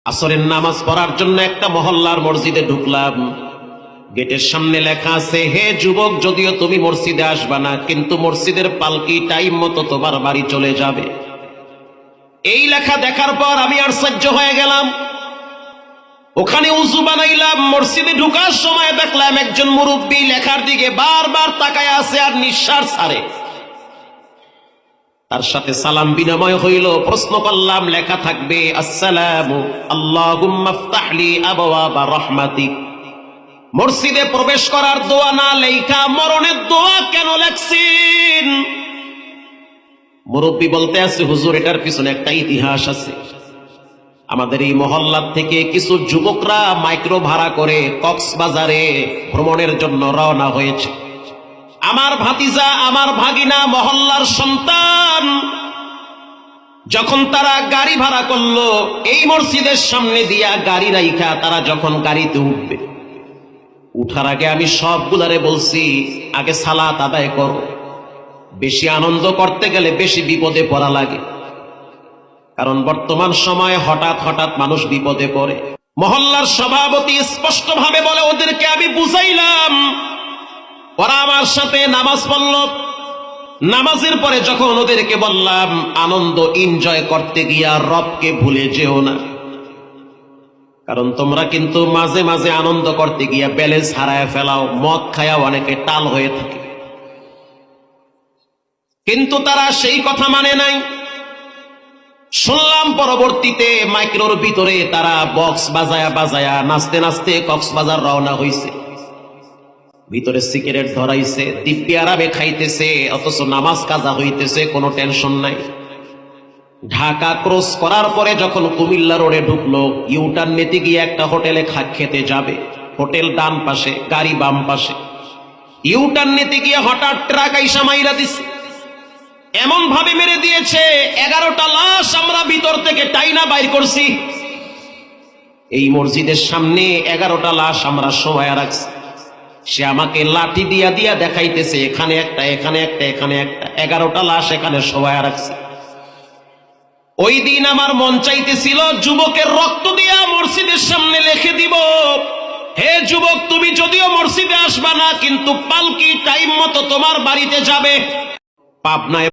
আসরের নামাজ পড়ার জন্য একটা মহল্লার মসজিদে ঢুকলাম। গেটের সামনে লেখা আছে, হে যুবক, যদিও তুমি মসজিদে আসবা না, কিন্তু মসজিদের পালকি টাইম মতো তোমার বাড়ি চলে যাবে। এই লেখা দেখার পর আমি আশ্চর্য হয়ে গেলাম। ওখানে উযু বানাইলাম, মসজিদে ঢুকার সময় দেখলাম একজন মুরব্বী লেখার দিকে বারবার তাকায় আছে আর নিঃশ্বাস ছাড়ে। তার সাথে সালাম বিনিময় হইল। প্রশ্ন করলাম, লেখা থাকবে আসসালামু আল্লাহুম্মা ইফতাহলি আবওয়াবা রাহমাতিক। মসজিদে প্রবেশ করার দোয়া না লেখা মরণের দোয়া কেন লেখছেন? মুরব্বী বলতে আছে, হুজুর, এটার পিছনে একটা ইতিহাস আছে। আমাদের এই মহল্লার থেকে কিছু যুবকরা মাইক্রো ভাড়া করে কক্সবাজারে ভ্রমণের জন্য রওনা হয়েছে। আমার ভাতিজা, আমার ভাগিনা, মহল্লার সন্তান, যখন তারা গাড়ি ভাড়া করলো, এই মসজিদের সামনে দিয়া গাড়ি রাইখা তারা যখন গাড়িতে উঠবে, উঠার আগে আমি সবগুলারে বলছি, আগে সালাত আদায় করো। বেশি আনন্দ করতে গেলে বেশি বিপদে পড়া লাগে, কারণ বর্তমান সময়ে হঠাৎ হঠাৎ মানুষ বিপদে পড়ে। মহল্লার সভাপতি স্পষ্ট ভাবে বলে, ওদেরকে আমি বুঝাইলাম, ওরা আমার সাথে নামাজ পড়ল। নামাজের পরে যখন ওদেরকে বললাম, আনন্দ এনজয় করতে গিয়া রবকে ভুলে যেও না, কারণ তোমরা কিন্তু মাঝে মাঝে আনন্দ করতে গিয়া ব্যালেন্স হারায় ফেলাও, মদ খায়া অনেকে টাল হয়ে থাকে। কিন্তু তারা সেই কথা মানে নাই। শুনলাম পরবর্তীতে মাইক্রোর ভিতরে তারা বক্স বাজায়া বাজায়া নাচতে নাচতে কক্সবাজার রওনা হইছে। ভিতরে সিগারেট ধরাইছে, দিব্যি আরামে খাইতেছে, অথচ নামাজ কাজা হইতেছে, কোনো টেনশন নাই। ঢাকা ক্রস করার পরে যখন কুমিল্লা রোডে ঢুকলো, ইউটার্ন নিতে গিয়ে একটা হোটেলে খেতে যাবে। হোটেল ডান পাশে, গাড়ি বাম পাশে। ইউটার্ন নিতে গিয়ে হঠাৎ ট্রাক আইসা মাইরা দিছে। এমন ভাবে মেরে দিয়েছে, 11টা লাশ আমরা ভিতর থেকে টাইনা বাইর করছি। এই মসজিদের সামনে 11টা লাশ আমরা শোয়া রাখছি। সে আমাকে লাঠি দিয়া দিয়া দেখাইতেছে, এখানে একটা, এখানে একটা, এখানে একটা, 11টা লাশ এখানে শোয়া রাখছে। ওই দিন আমার মন চাইতেছিল যুবকের রক্ত দিয়া মসজিদের সামনে লিখে দিব, হে যুবক, তুমি যদিও মসজিদে আসবা না, কিন্তু পালকি টাইম মতো তোমার বাড়িতে যাবে। পাবনায়